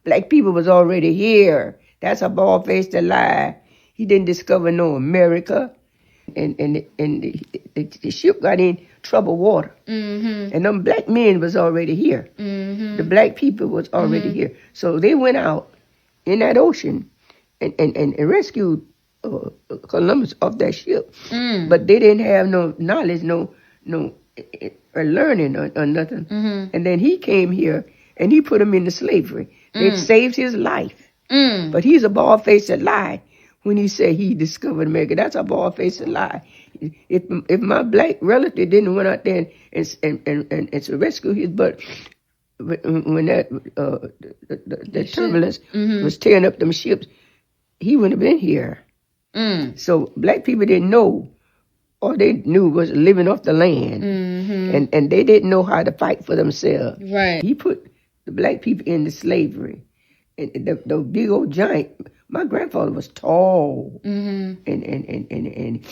Black people was already here. That's a bald-faced lie. He didn't discover no America. And the ship got in troubled water. Mm-hmm. And them black men was already here. Mm-hmm. The black people was already here. So they went out in that ocean and rescued Columbus off that ship. Mm. But they didn't have no knowledge, no learning or nothing. Mm-hmm. And then he came here and he put him into slavery. It saved his life. Mm. But he's a bald-faced lie when he said he discovered America. That's a bald-faced lie. If my black relative didn't went out there and to rescue his butt, when that the turbulence was tearing up them ships, he wouldn't have been here. Mm. So black people didn't know. All they knew was living off the land. Mm-hmm. And they didn't know how to fight for themselves. Right. He put the black people into slavery. And the big old giant, my grandfather was tall. Mm-hmm. And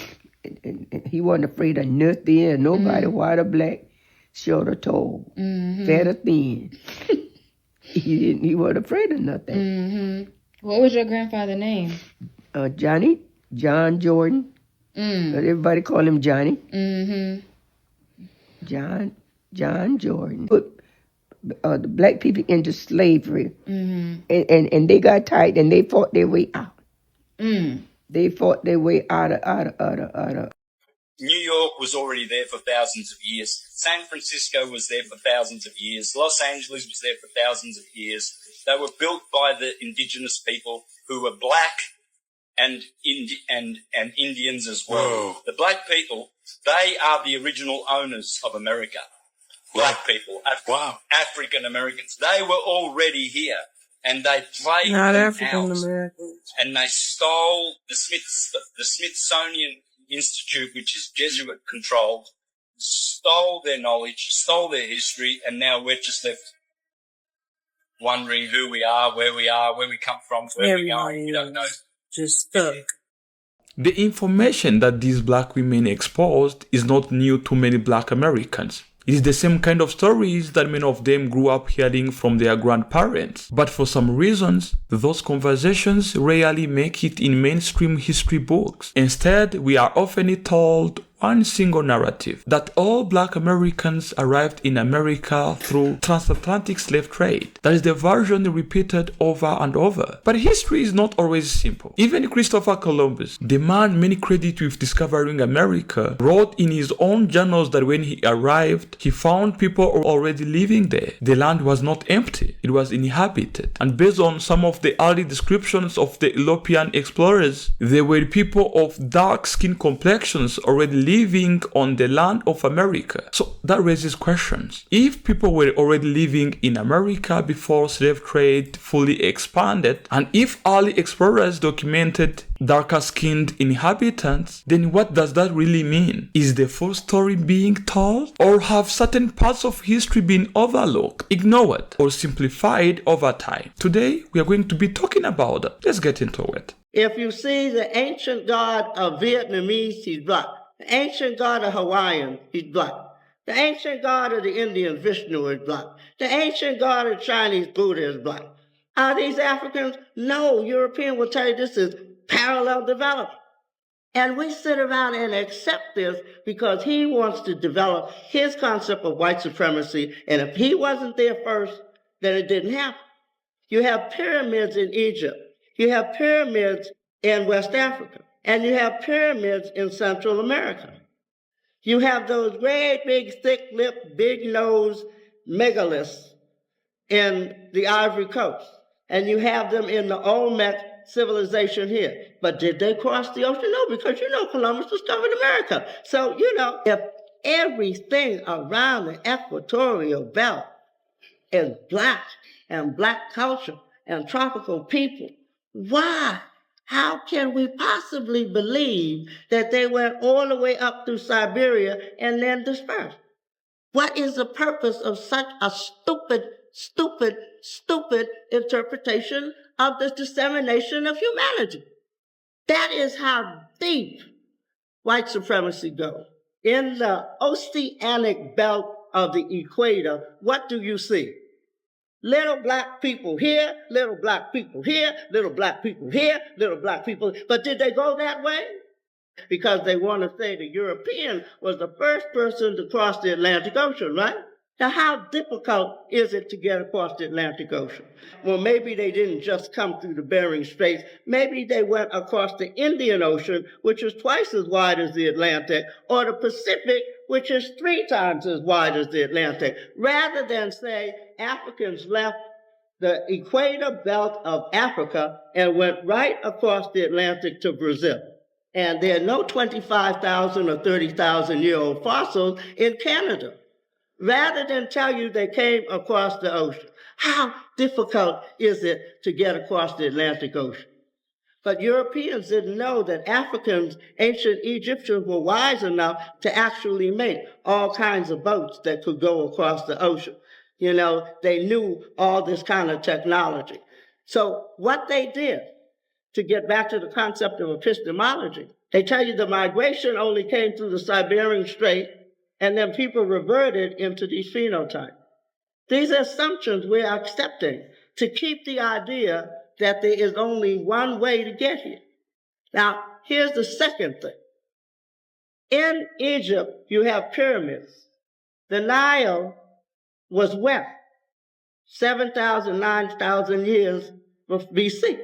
he wasn't afraid of nothing, nobody, white or black, short or tall, fat or thin. He wasn't afraid of nothing. Mm-hmm. What was your grandfather's name? John Jordan. Everybody call him Johnny. Mm-hmm. John Jordan put the black people into slavery, and they got tight and they fought their way out. They fought their way out of. New York was already there for thousands of years. San Francisco was there for thousands of years. Los Angeles was there for thousands of years. They were built by the indigenous people who were black and Indians as well. Whoa. The black people, they are the original owners of America. Black people, African Americans, they were already here, and they played not African Americans, and they stole the Smithsonian Institute, which is Jesuit controlled, stole their knowledge, stole their history, and now we're just left wondering who we are, where we come from, where we're going. We don't know. Just stuck. The information that these black women exposed is not new to many black Americans. It is the same kind of stories that many of them grew up hearing from their grandparents. But for some reasons, those conversations rarely make it in mainstream history books. Instead, we are often told one single narrative, that all black Americans arrived in America through transatlantic slave trade. That is the version repeated over and over. But history is not always simple. Even Christopher Columbus, the man many credit with discovering America, wrote in his own journals that when he arrived, he found people already living there. The land was not empty, it was inhabited. And based on some of the early descriptions of the European explorers, there were people of dark skin complexions already living on the land of America. So that raises questions. If people were already living in America before slave trade fully expanded, and if early explorers documented darker skinned inhabitants, then what does that really mean? Is the full story being told? Or have certain parts of history been overlooked, ignored, or simplified over time? Today, we are going to be talking about that. Let's get into it. If you see the ancient god of Vietnamese, he's black. The ancient god of Hawaiian, he's black. The ancient god of the Indians, Vishnu, is black. The ancient god of Chinese, Buddha, is black. Are these Africans? No, European will tell you this is parallel development. And we sit around and accept this because he wants to develop his concept of white supremacy. And if he wasn't there first, then it didn't happen. You have pyramids in Egypt. You have pyramids in West Africa. And you have pyramids in Central America. You have those great big thick-lipped, big-nosed megaliths in the Ivory Coast. And you have them in the Olmec civilization here. But did they cross the ocean? No, because Columbus discovered America. So, if everything around the equatorial belt is black and black culture and tropical people, why? How can we possibly believe that they went all the way up through Siberia and then dispersed? What is the purpose of such a stupid interpretation of the dissemination of humanity? That is how deep white supremacy goes. In the oceanic belt of the equator, what do you see? Little black people here, little black people here, little black people here, little black people. But did they go that way? Because they want to say the European was the first person to cross the Atlantic Ocean, right? Now, how difficult is it to get across the Atlantic Ocean? Well, maybe they didn't just come through the Bering Straits. Maybe they went across the Indian Ocean, which is twice as wide as the Atlantic, or the Pacific, which is 3 times as wide as the Atlantic, rather than say Africans left the equator belt of Africa and went right across the Atlantic to Brazil. And there are no 25,000 or 30,000-year-old fossils in Canada. Rather than tell you they came across the ocean, how difficult is it to get across the Atlantic Ocean? But Europeans didn't know that Africans, ancient Egyptians, were wise enough to actually make all kinds of boats that could go across the ocean. You know, they knew all this kind of technology. So what they did, to get back to the concept of epistemology, they tell you the migration only came through the Siberian Strait, and then people reverted into these phenotypes. These are assumptions we're accepting to keep the idea that there is only one way to get here. Now, here's the second thing. In Egypt, you have pyramids. The Nile was wet 7,000, 9,000 years BC.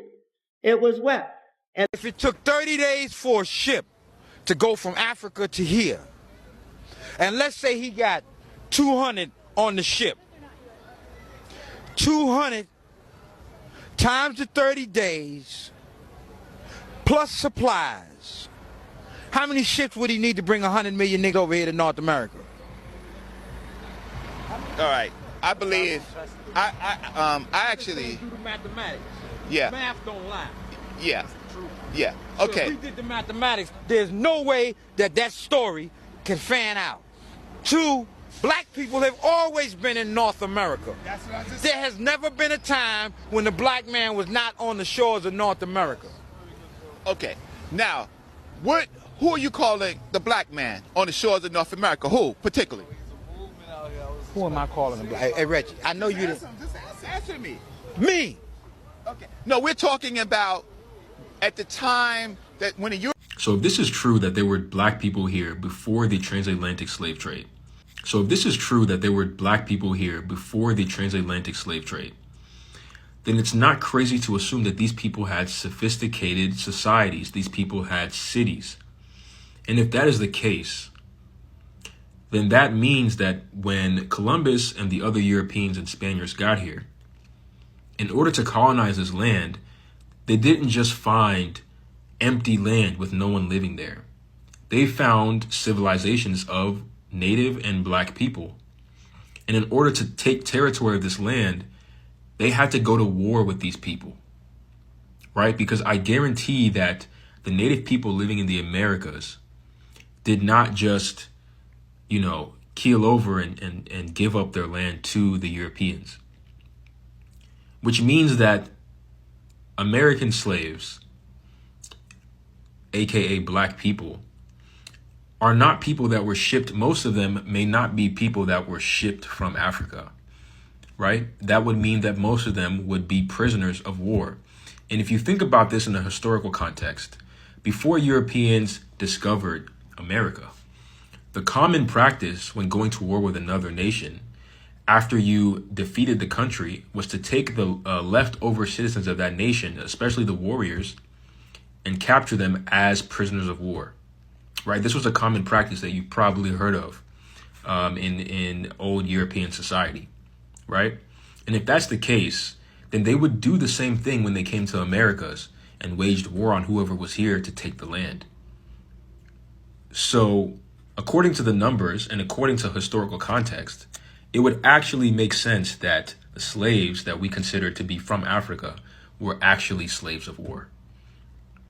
It was wet. And if it took 30 days for a ship to go from Africa to here, and let's say he got 200 on the ship, 200 times the 30 days, plus supplies. How many ships would he need to bring 100 million niggas over here to North America? All right, I believe, I actually, do the mathematics. Yeah. Math don't lie. Yeah, yeah, So okay. if we did the mathematics, there's no way that that story can fan out. 2, black people have always been in North America. That's what I just There has never been a time when the black man was not on the shores of North America. Okay, now, who are you calling the black man on the shores of North America? Who, particularly? Who am I calling the black? Hey, Reggie, I know you didn't. Just answer me. Me! Okay. No, we're talking about at the time that when the So if this is true that there were black people here before the transatlantic slave trade, then it's not crazy to assume that these people had sophisticated societies. These people had cities. And if that is the case, then that means that when Columbus and the other Europeans and Spaniards got here, in order to colonize this land, they didn't just find empty land with no one living there. They found civilizations of native and black people. And in order to take territory of this land, they had to go to war with these people, right? Because I guarantee that the native people living in the Americas did not just, keel over and give up their land to the Europeans. Which means that American slaves, aka black people, are not people that were shipped. Most of them may not be people that were shipped from Africa, right? That would mean that most of them would be prisoners of war. And if you think about this in a historical context, before Europeans discovered America, the common practice when going to war with another nation, after you defeated the country, was to take the leftover citizens of that nation, especially the warriors, and capture them as prisoners of war, right? This was a common practice that you probably heard of in old European society, right? And if that's the case, then they would do the same thing when they came to Americas and waged war on whoever was here to take the land. So according to the numbers and according to historical context, it would actually make sense that the slaves that we consider to be from Africa were actually slaves of war.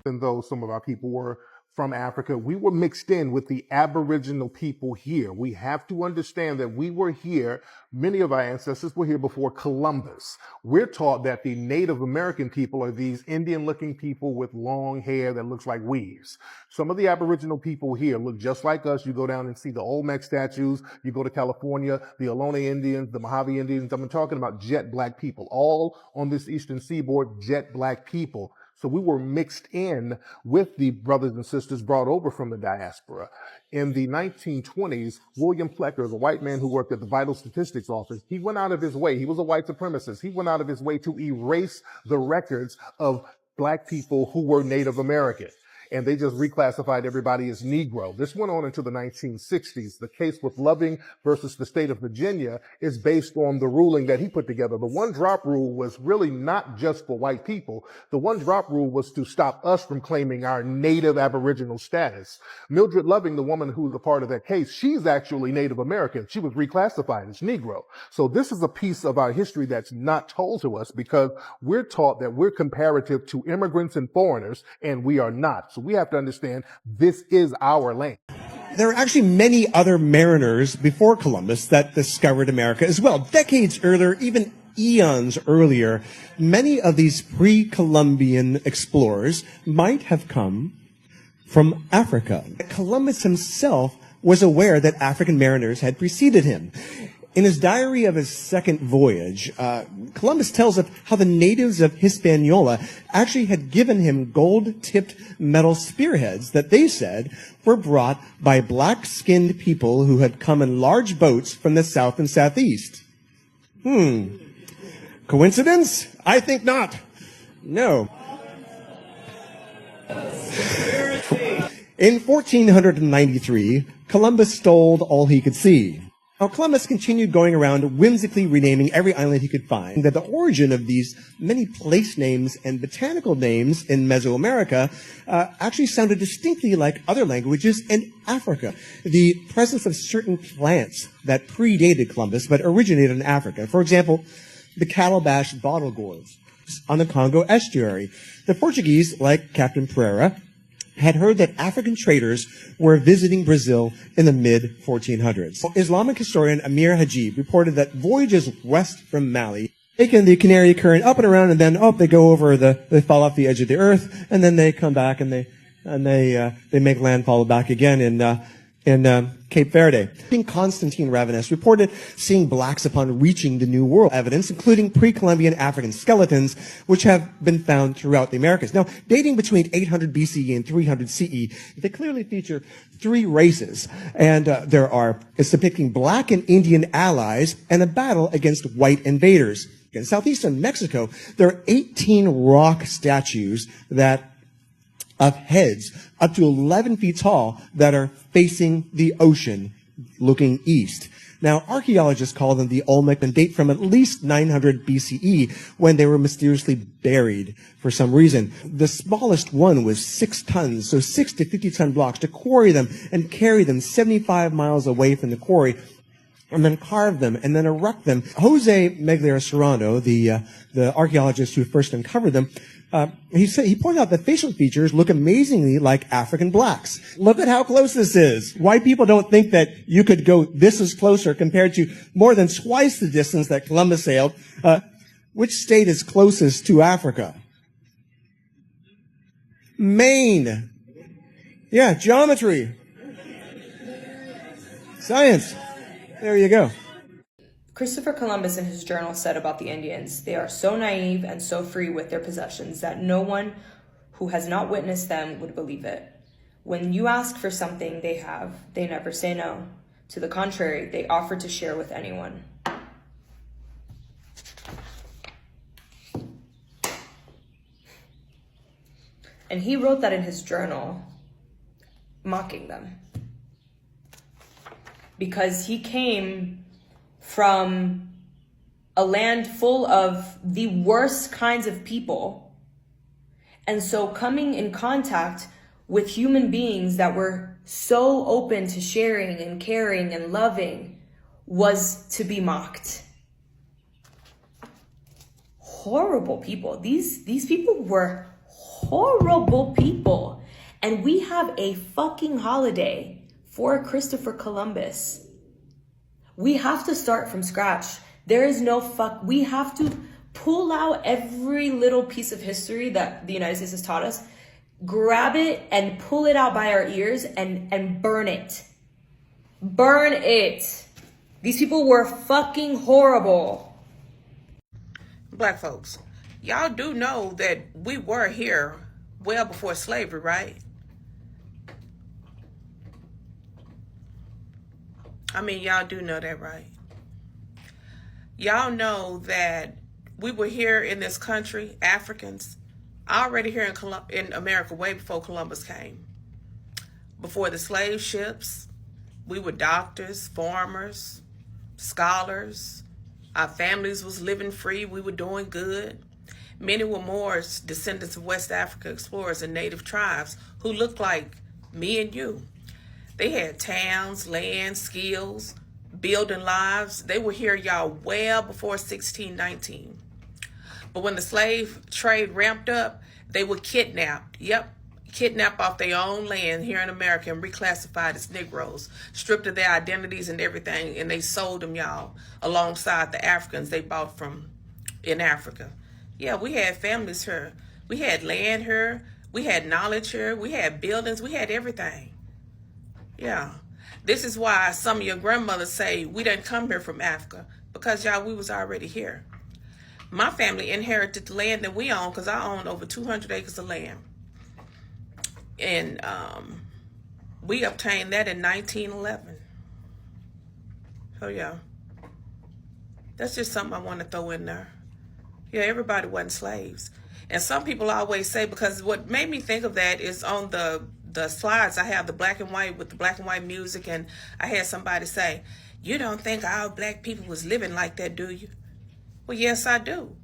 Even though some of our people were from Africa, we were mixed in with the Aboriginal people here. We have to understand that we were here, many of our ancestors were here before Columbus. We're taught that the Native American people are these Indian-looking people with long hair that looks like weaves. Some of the Aboriginal people here look just like us. You go down and see the Olmec statues. You go to California, the Ohlone Indians, the Mojave Indians. I'm talking about jet black people, all on this eastern seaboard, jet black people. So we were mixed in with the brothers and sisters brought over from the diaspora. In the 1920s, William Plecker, the white man who worked at the Vital Statistics Office, he went out of his way. He was a white supremacist. He went out of his way to erase the records of black people who were Native American. And they just reclassified everybody as Negro. This went on into the 1960s. The case with Loving versus the state of Virginia is based on the ruling that he put together. The one-drop rule was really not just for white people. The one-drop rule was to stop us from claiming our native Aboriginal status. Mildred Loving, the woman who was a part of that case, she's actually Native American. She was reclassified as Negro. So this is a piece of our history that's not told to us because we're taught that we're comparative to immigrants and foreigners, and we are not. So we have to understand this is our land. There are actually many other mariners before Columbus that discovered America as well. Decades earlier, even eons earlier, many of these pre-Columbian explorers might have come from Africa. Columbus himself was aware that African mariners had preceded him. In his diary of his second voyage, Columbus tells of how the natives of Hispaniola actually had given him gold-tipped metal spearheads that they said were brought by black-skinned people who had come in large boats from the south and southeast. Coincidence? I think not. No. In 1493, Columbus stole all he could see. Now, Columbus continued going around whimsically renaming every island he could find. That the origin of these many place names and botanical names in Mesoamerica actually sounded distinctly like other languages in Africa. The presence of certain plants that predated Columbus but originated in Africa. For example, the calabash bottle gourds on the Congo estuary. The Portuguese, like Captain Pereira, had heard that African traders were visiting Brazil in the mid-1400s. Islamic historian Amir Hajib reported that voyages west from Mali taken the Canary Current up and around, and then they go over they fall off the edge of the earth, and then they come back and they make landfall back again in Cape Verde. King Constantine Ravenous reported seeing blacks upon reaching the New World, evidence including pre-Columbian African skeletons, which have been found throughout the Americas. Now, dating between 800 BCE and 300 CE, they clearly feature three races, and it's depicting black and Indian allies and a battle against white invaders. In southeastern Mexico, there are 18 rock statues of heads up to 11 feet tall that are facing the ocean looking east. Now, archaeologists call them the Olmec and date from at least 900 BCE when they were mysteriously buried for some reason. The smallest one was 6 tons, so 6 to 50 ton blocks to quarry them and carry them 75 miles away from the quarry and then carve them and then erect them. Jose Megliera Serrano, the archaeologist who first uncovered them, he pointed out that facial features look amazingly like African blacks. Look at how close this is. White people don't think that you could go this is closer compared to more than twice the distance that Columbus sailed. Which state is closest to Africa? Maine. Yeah, geometry. Science. There you go. Christopher Columbus in his journal said about the Indians, they are so naive and so free with their possessions that no one who has not witnessed them would believe it. When you ask for something they have, they never say no. To the contrary, they offer to share with anyone. And he wrote that in his journal, mocking them. Because he came from a land full of the worst kinds of people. And so coming in contact with human beings that were so open to sharing and caring and loving was to be mocked. Horrible people. These people were horrible people. And we have a fucking holiday for Christopher Columbus. We have to start from scratch. There is no we have to pull out every little piece of history that the United States has taught us, grab it and pull it out by our ears and burn it. Burn it. These people were fucking horrible. Black folks, y'all do know that we were here well before slavery, right? I mean, y'all do know that, right? Y'all know that we were here in this country, Africans, already here in America way before Columbus came. Before the slave ships, we were doctors, farmers, scholars. Our families was living free. We were doing good. Many were Moors, descendants of West Africa explorers and native tribes who looked like me and you. They had towns, land, skills, building lives. They were here, y'all, well before 1619. But when the slave trade ramped up, they were kidnapped. Yep, kidnapped off their own land here in America and reclassified as Negroes, stripped of their identities and everything, and they sold them, y'all, alongside the Africans they bought from in Africa. Yeah, we had families here. We had land here. We had knowledge here. We had buildings. We had everything. Yeah. This is why some of your grandmothers say we didn't come here from Africa, because y'all, we was already here. My family inherited the land that we own because I own over 200 acres of land. And we obtained that in 1911. So yeah, that's just something I want to throw in there. Yeah, everybody wasn't slaves. And some people always say, because what made me think of that is on the slides I have the black and white with the black and white music, and I had somebody say, "You don't think all black people was living like that, do you?" Well, yes, I do.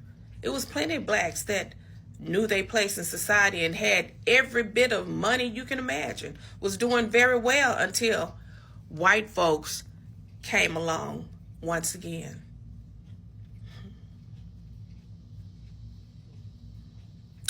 It was plenty of blacks that knew their place in society and had every bit of money you can imagine, was doing very well until white folks came along once again.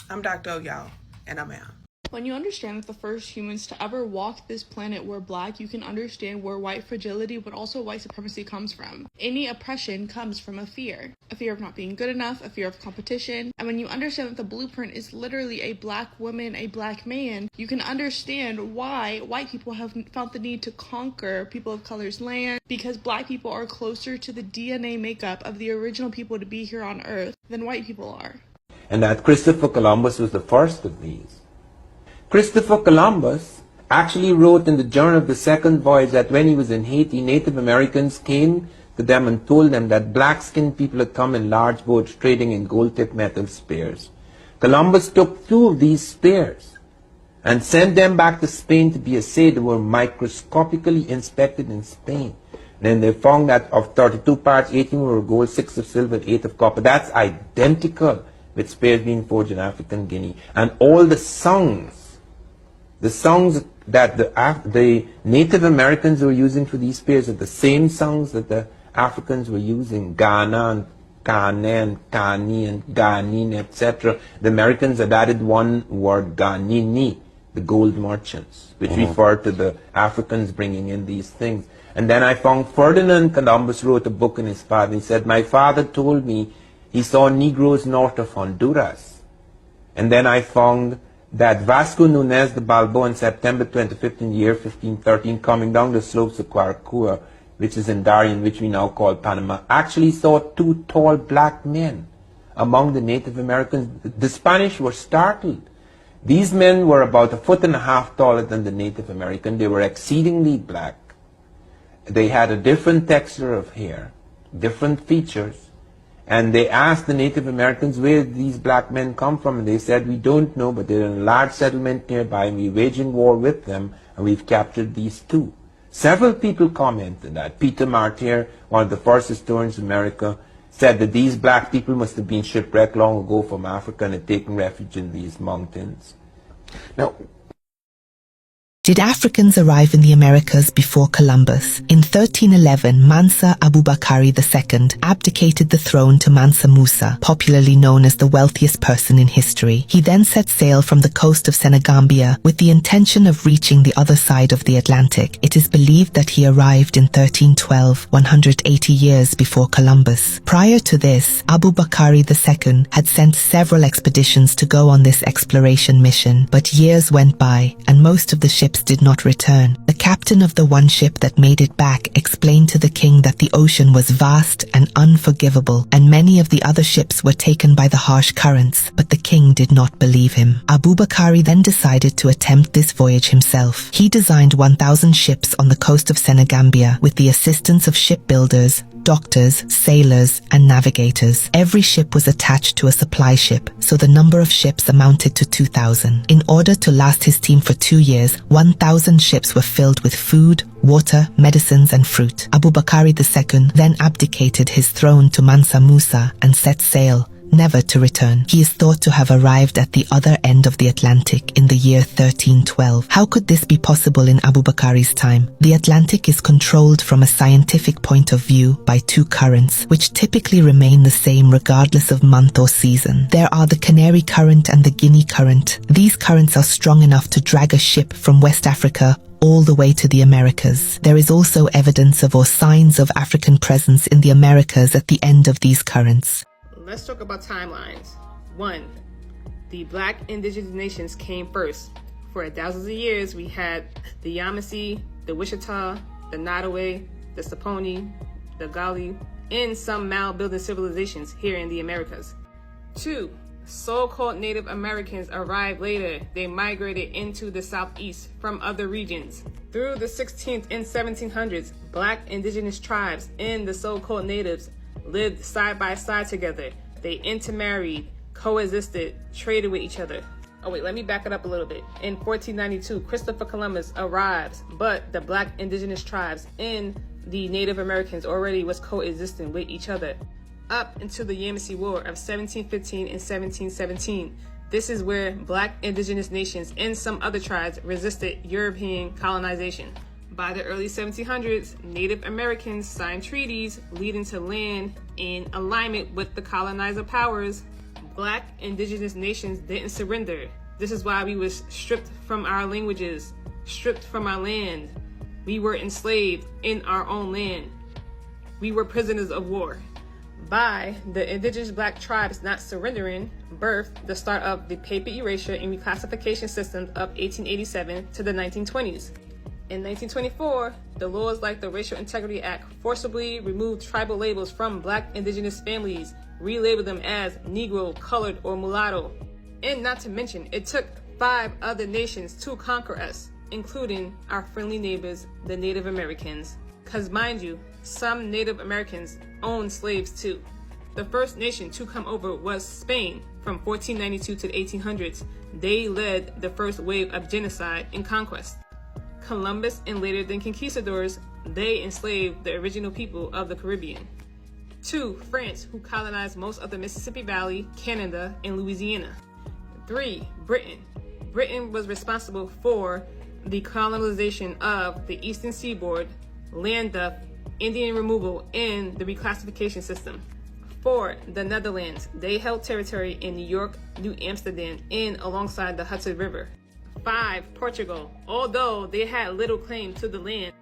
I'm Dr. O, y'all, and I'm out. When you understand that the first humans to ever walk this planet were black, you can understand where white fragility, but also white supremacy comes from. Any oppression comes from a fear of not being good enough, a fear of competition. And when you understand that the blueprint is literally a black woman, a black man, you can understand why white people have felt the need to conquer people of color's land, because black people are closer to the DNA makeup of the original people to be here on Earth than white people are. And that Christopher Columbus was the first of these. Christopher Columbus actually wrote in the Journal of the Second Voyage that when he was in Haiti, Native Americans came to them and told them that black-skinned people had come in large boats trading in gold-tipped metal spears. Columbus took 2 of these spears and sent them back to Spain to be assayed. They were microscopically inspected in Spain. Then they found that of 32 parts, 18 were gold, 6 of silver, 8 of copper. That's identical with spears being forged in African Guinea. And all the songs that the Native Americans were using for these spears are the same songs that the Africans were using. Ghana and Kane and Kani and Ghanin, etc. The Americans had added one word, Ghanini, the gold merchants, which referred to the Africans bringing in these things. And then I found Ferdinand Columbus wrote a book in his father. He said, "My father told me he saw Negroes north of Honduras." And then I found that Vasco Nunez de Balboa on September 25th in the year 1513, coming down the slopes of Caracua, which is in Darien, which we now call Panama, actually saw 2 tall black men among the Native Americans. The Spanish were startled. These men were about 1.5 feet taller than the Native American. They were exceedingly black. They had a different texture of hair, different features. And they asked the Native Americans, where did these black men come from? And they said, "We don't know, but they're in a large settlement nearby, and we're waging war with them, and we've captured these 2. Several people commented that. Peter Martyr, one of the first historians of America, said that these black people must have been shipwrecked long ago from Africa and had taken refuge in these mountains. Now, Did Africans arrive in the Americas before Columbus? In 1311, Mansa Abubakari II abdicated the throne to Mansa Musa, popularly known as the wealthiest person in history. He then set sail from the coast of Senegambia with the intention of reaching the other side of the Atlantic. It is believed that he arrived in 1312, 180 years before Columbus. Prior to this, Abubakari II had sent several expeditions to go on this exploration mission, but years went by and most of the ships did not return. The captain of the one ship that made it back explained to the king that the ocean was vast and unforgivable, and many of the other ships were taken by the harsh currents, but the king did not believe him. Abubakari then decided to attempt this voyage himself. He designed 1,000 ships on the coast of Senegambia with the assistance of shipbuilders, doctors, sailors, and navigators. Every ship was attached to a supply ship, so the number of ships amounted to 2,000. In order to last his team for 2 years, 1,000 ships were filled with food, water, medicines, and fruit. Abubakari II then abdicated his throne to Mansa Musa and set sail, never to return. He is thought to have arrived at the other end of the Atlantic in the year 1312. How could this be possible in Abubakari's time? The Atlantic is controlled from a scientific point of view by two currents, which typically remain the same regardless of month or season. There are the Canary Current and the Guinea Current. These currents are strong enough to drag a ship from West Africa all the way to the Americas. There is also evidence of or signs of African presence in the Americas at the end of these currents. Let's talk about timelines. 1. The Black indigenous nations came first. For thousands of years, we had the Yamasee, the Wichita, the Nottoway, the Saponi, the Gali, and some mound-building civilizations here in the Americas. 2. So-called Native Americans arrived later. They migrated into the Southeast from other regions. Through the 16th and 1700s, Black indigenous tribes and the so-called natives lived side by side together. They intermarried, coexisted, traded with each other. Oh wait, let me back it up a little bit. In 1492, Christopher Columbus arrives, but the Black indigenous tribes and the Native Americans already was coexisting with each other up until the Yamasee War of 1715 and 1717. This is where Black indigenous nations and some other tribes resisted European colonization. By the early 1700s, Native Americans signed treaties leading to land in alignment with the colonizer powers. Black indigenous nations didn't surrender. This is why we were stripped from our languages, stripped from our land. We were enslaved in our own land. We were prisoners of war. By the indigenous Black tribes not surrendering, birthed the start of the paper erasure and reclassification systems of 1887 to the 1920s. In 1924, the laws like the Racial Integrity Act forcibly removed tribal labels from Black indigenous families, relabeled them as Negro, Colored, or Mulatto. And not to mention, it took 5 other nations to conquer us, including our friendly neighbors, the Native Americans. Because mind you, some Native Americans owned slaves too. The first nation to come over was Spain from 1492 to the 1800s. They led the first wave of genocide and conquest. Columbus and later the conquistadors, they enslaved the original people of the Caribbean. 2. France, who colonized most of the Mississippi Valley, Canada, and Louisiana. 3. Britain. Britain was responsible for the colonization of the eastern seaboard, land theft, Indian removal, and the reclassification system. 4. The Netherlands. They held territory in New York, New Amsterdam, and alongside the Hudson River. 5. Portugal. Although they had little claim to the land,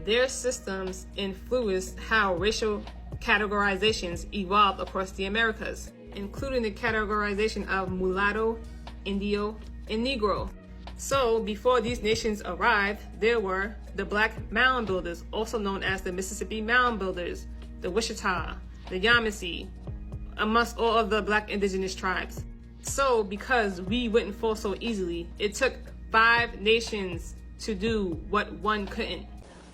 their systems influenced how racial categorizations evolved across the Americas, including the categorization of mulatto, Indio, and Negro. So before these nations arrived, there were the Black Mound Builders, also known as the Mississippi Mound Builders, the Wichita, the Yamasee, amongst all of the Black indigenous tribes. So because we wouldn't fall so easily, it took 5 nations to do what one couldn't.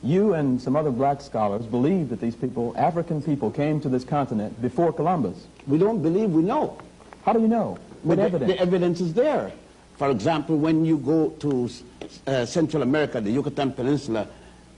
You and some other Black scholars believe that these people, African people, came to this continent before Columbus. We don't believe, we know. How do you know? What evidence? The evidence is there. For example, when you go to Central America, the Yucatan Peninsula,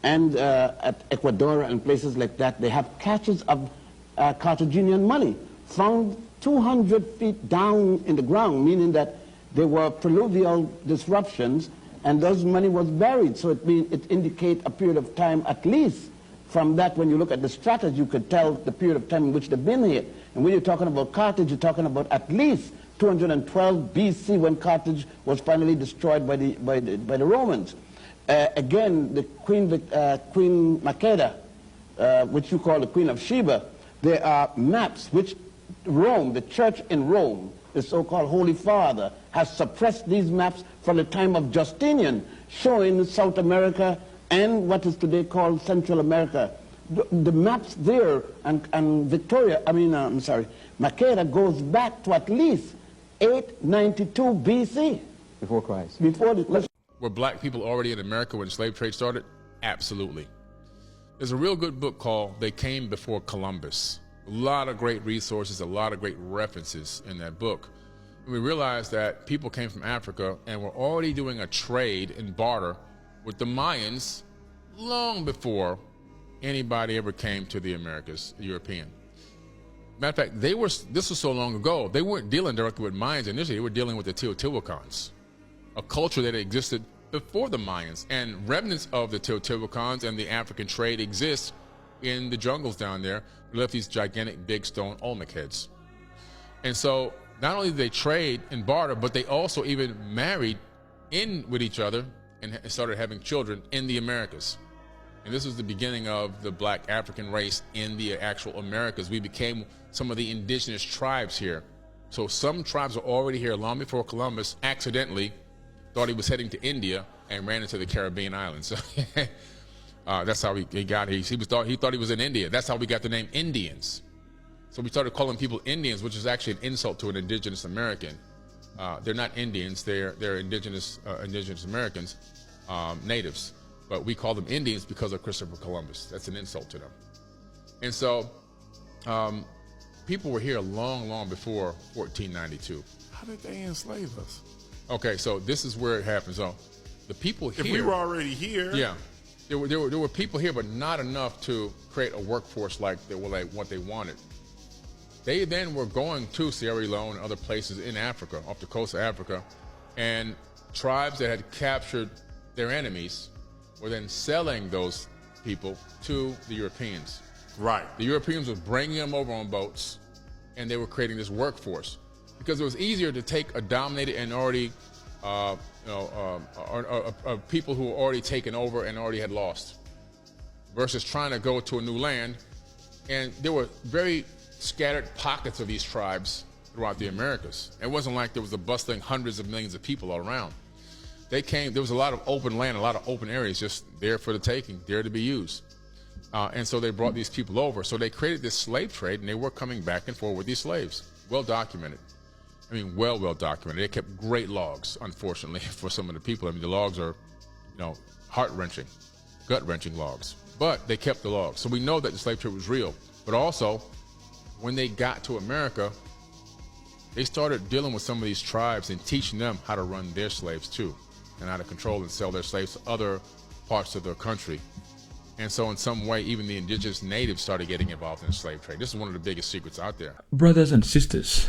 and at Ecuador and places like that, they have caches of Carthaginian money found 200 feet down in the ground, meaning that there were pluvial disruptions and those money was buried. So it indicates a period of time at least. From that, when you look at the strategy, you could tell the period of time in which they've been here. And when you're talking about Carthage, you're talking about at least 212 BC when Carthage was finally destroyed by the Romans. Again, the Queen Makeda, which you call the Queen of Sheba, there are maps which Rome, the church in Rome, the so-called Holy Father, has suppressed these maps from the time of Justinian, showing South America and what is today called Central America. The maps there and Victoria, Makeda goes back to at least 892 BC. Before Christ. Were black people already in America when the slave trade started? Absolutely. There's a real good book called They Came Before Columbus. A lot of great resources, a lot of great references in that book. And we realized that people came from Africa and were already doing a trade and barter with the Mayans long before anybody ever came to the Americas, European. Matter of fact, this was so long ago, they weren't dealing directly with Mayans initially, they were dealing with the Teotihuacans, a culture that existed before the Mayans. And remnants of the Teotihuacans and the African trade exist in the jungles down there. They left these gigantic big stone Olmec heads. And so not only did they trade and barter, but they also even married in with each other and started having children in the Americas. And this was the beginning of the black African race in the actual Americas. We became some of the indigenous tribes here. So some tribes were already here long before Columbus accidentally thought he was heading to India and ran into the Caribbean islands. So that's how he got here. He thought he was in India. That's how we got the name Indians. So we started calling people Indians, which is actually an insult to an indigenous American. They're not Indians, they're indigenous Americans, natives. But we call them Indians because of Christopher Columbus. That's an insult to them. And so people were here long, long before 1492. How did they enslave us? Okay, so this is where it happens. So the people here... If we were already here... Yeah. There were people here, but not enough to create a workforce like what they wanted. They then were going to Sierra Leone and other places in Africa, off the coast of Africa, and tribes that had captured their enemies were then selling those people to the Europeans. Right. The Europeans were bringing them over on boats, and they were creating this workforce because it was easier to take a dominated and already, people who were already taken over and already had lost, versus trying to go to a new land. And there were very scattered pockets of these tribes throughout the Americas. It wasn't like there was a bustling hundreds of millions of people all around. They came, there was a lot of open land, a lot of open areas just there for the taking, there to be used. And so they brought these people over. So they created this slave trade, and they were coming back and forth with these slaves. Well documented. I mean, well documented. They kept great logs, unfortunately, for some of the people. I mean, the logs are, heart-wrenching, gut-wrenching logs. But they kept the logs. So we know that the slave trade was real. But also, when they got to America, they started dealing with some of these tribes and teaching them how to run their slaves too, and how to control and sell their slaves to other parts of their country. And so in some way, even the indigenous natives started getting involved in the slave trade. This is one of the biggest secrets out there. Brothers and sisters,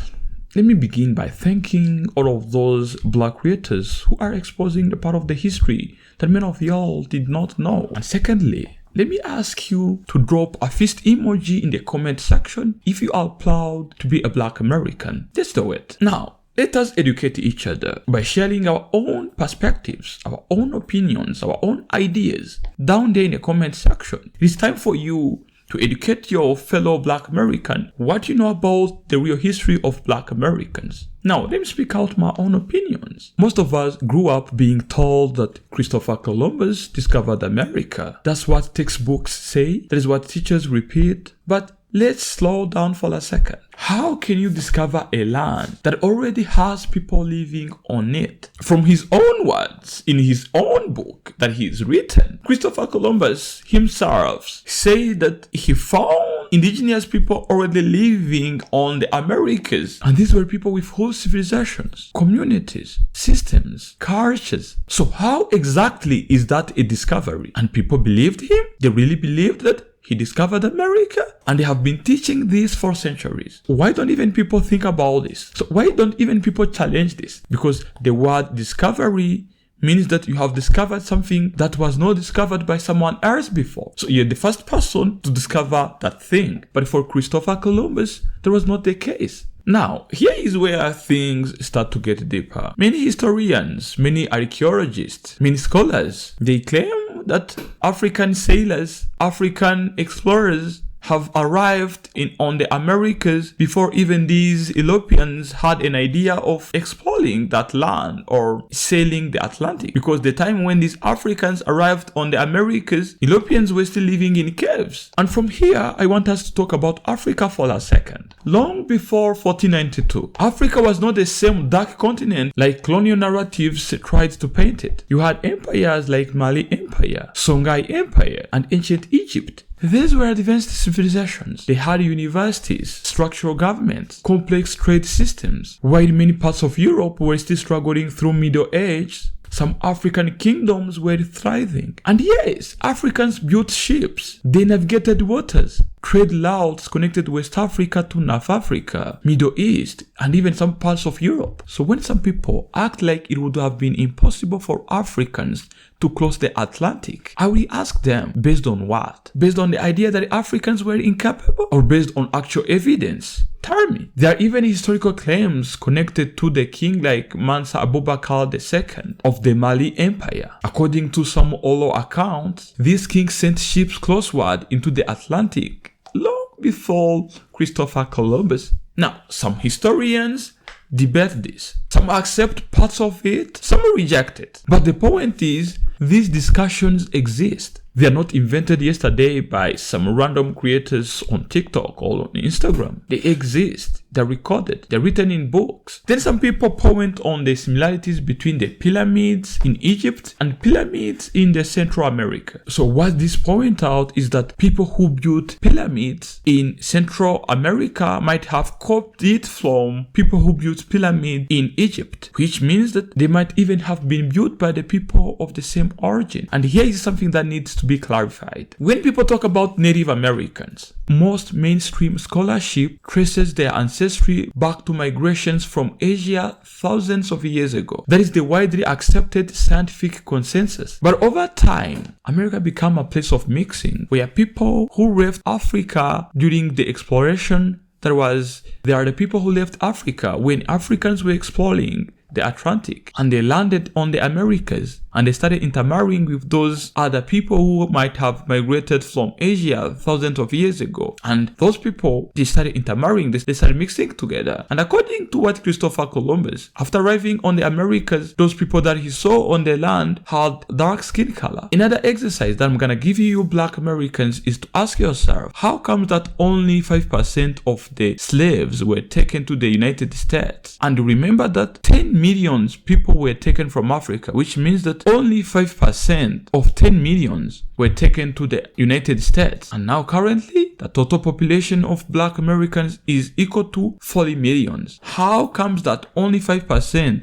let me begin by thanking all of those black creators who are exposing the part of the history that many of y'all did not know. And secondly, let me ask you to drop a fist emoji in the comment section if you are proud to be a black American. Let's do it. Now, let us educate each other by sharing our own perspectives, our own opinions, our own ideas down there in the comment section. It is time for you to educate your fellow black American what you know about the real history of black Americans. Now, let me speak out my own opinions. Most of us grew up being told that Christopher Columbus discovered America. That's what textbooks say. That is what teachers repeat. But let's slow down for a second. How can you discover a land that already has people living on it? From his own words, in his own book that he's written, Christopher Columbus himself said that he found indigenous people already living on the Americas. And these were people with whole civilizations, communities, systems, cultures. So how exactly is that a discovery? And people believed him? They really believed that he discovered America? And they have been teaching this for centuries. Why don't even people think about this? So why don't even people challenge this? Because the word discovery means that you have discovered something that was not discovered by someone else before. So you're the first person to discover that thing. But for Christopher Columbus, that was not the case. Now, here is where things start to get deeper. Many historians, many archaeologists, many scholars, they claim that African sailors, African explorers have arrived on the Americas before even these Europeans had an idea of exploring that land or sailing the Atlantic. Because the time when these Africans arrived on the Americas, Europeans were still living in caves. And from here, I want us to talk about Africa for a second. Long before 1492, Africa was not the same dark continent like colonial narratives tried to paint it. You had empires like Mali Empire, Songhai Empire, and ancient Egypt. These were advanced civilizations. They had universities, structural governments, complex trade systems. While many parts of Europe were still struggling through Middle Age, some African kingdoms were thriving. And yes, Africans built ships. They navigated waters. Trade routes connected West Africa to North Africa, Middle East, and even some parts of Europe. So when some people act like it would have been impossible for Africans to cross the Atlantic, I will ask them, based on what? Based on the idea that Africans were incapable, or based on actual evidence? Tell me. There are even historical claims connected to the king like Mansa Abubakar II of the Mali Empire. According to some oral accounts, this king sent ships crossward into the Atlantic long before Christopher Columbus. Now, some historians debate this. Some accept parts of it, some reject it. But the point is, these discussions exist. They are not invented yesterday by some random creators on TikTok or on Instagram. They exist. They're recorded. They're written in books. Then some people point on the similarities between the pyramids in Egypt and pyramids in the Central America. So what this point out is that people who built pyramids in Central America might have copied it from people who built pyramids in Egypt, which means that they might even have been built by the people of the same origin. And here is something that needs to be clarified. When people talk about Native Americans, most mainstream scholarship traces their ancestry back to migrations from Asia thousands of years ago. That is the widely accepted scientific consensus. But over time, America became a place of mixing, where people who left Africa during the exploration, there are the people who left Africa when Africans were exploring the Atlantic, and they landed on the Americas, and they started intermarrying with those other people who might have migrated from Asia thousands of years ago. And those people, they started intermarrying, they started mixing together. And according to what Christopher Columbus, after arriving on the Americas, those people that he saw on the land had dark skin color. Another exercise that I'm gonna give you Black Americans is to ask yourself, how comes that only 5% of the slaves were taken to the United States? And remember that 10 million people were taken from Africa, which means that only 5% of 10 millions were taken to the United States. And now currently, the total population of Black Americans is equal to 40 millions. How comes that only 5%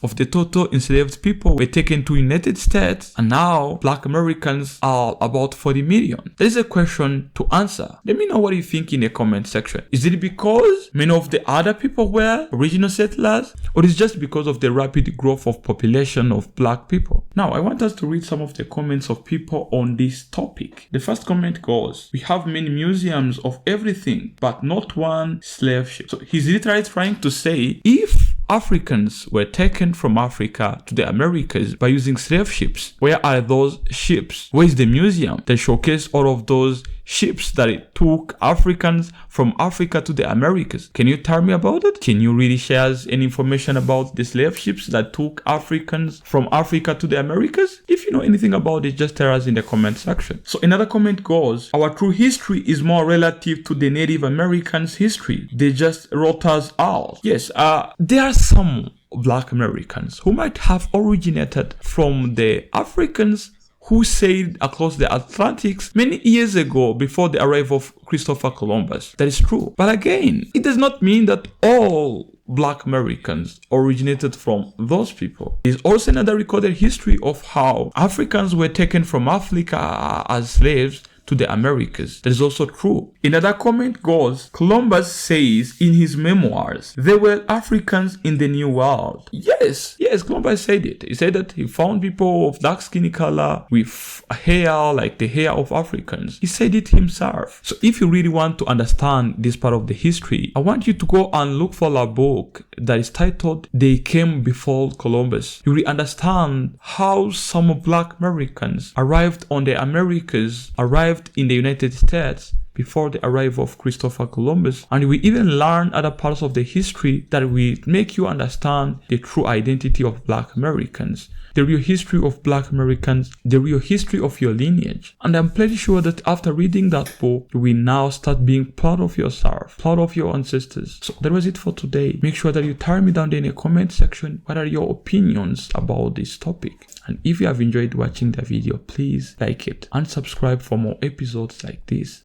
of the total enslaved people were taken to United States, and now Black Americans are about 40 million? That is a question to answer. Let me know what you think in the comment section. Is it because many of the other people were original settlers, or is it just because of the rapid growth of population of Black people? Now, I want us to read some of the comments of people on this topic. The first comment goes, we have many museums of everything, but not one slave ship. So he's literally trying to say, if Africans were taken from Africa to the Americas by using slave ships, where are those ships? Where is the museum that showcases all of those ships that it took Africans from Africa to the Americas? Can you tell me about it? Can you really share any information about the slave ships that took Africans from Africa to the Americas? If you know anything about it, just tell us in the comment section. So another comment goes, our true history is more relative to the Native Americans' history. They just wrote us out. Yes, there are some Black Americans who might have originated from the Africans who sailed across the Atlantic many years ago before the arrival of Christopher Columbus. That is true. But again, it does not mean that all Black Americans originated from those people. There's also another recorded history of how Africans were taken from Africa as slaves to the Americas. That is also true. Another comment goes, Columbus says in his memoirs, there were Africans in the New World. Yes, Columbus said it. He said that he found people of dark skin color with hair like the hair of Africans. He said it himself. So if you really want to understand this part of the history, I want you to go and look for a book that is titled They Came Before Columbus. You will understand how some black Americans arrived on the Americas, arrived in the United States before the arrival of Christopher Columbus, and we even learn other parts of the history that will make you understand the true identity of black Americans, the real history of black Americans, the real history of your lineage. And I'm pretty sure that after reading that book, you will now start being proud of yourself, proud of your ancestors. So that was it for today. Make sure that you tell me down there in the comment section what are your opinions about this topic. And if you have enjoyed watching the video, please like it and subscribe for more episodes like this.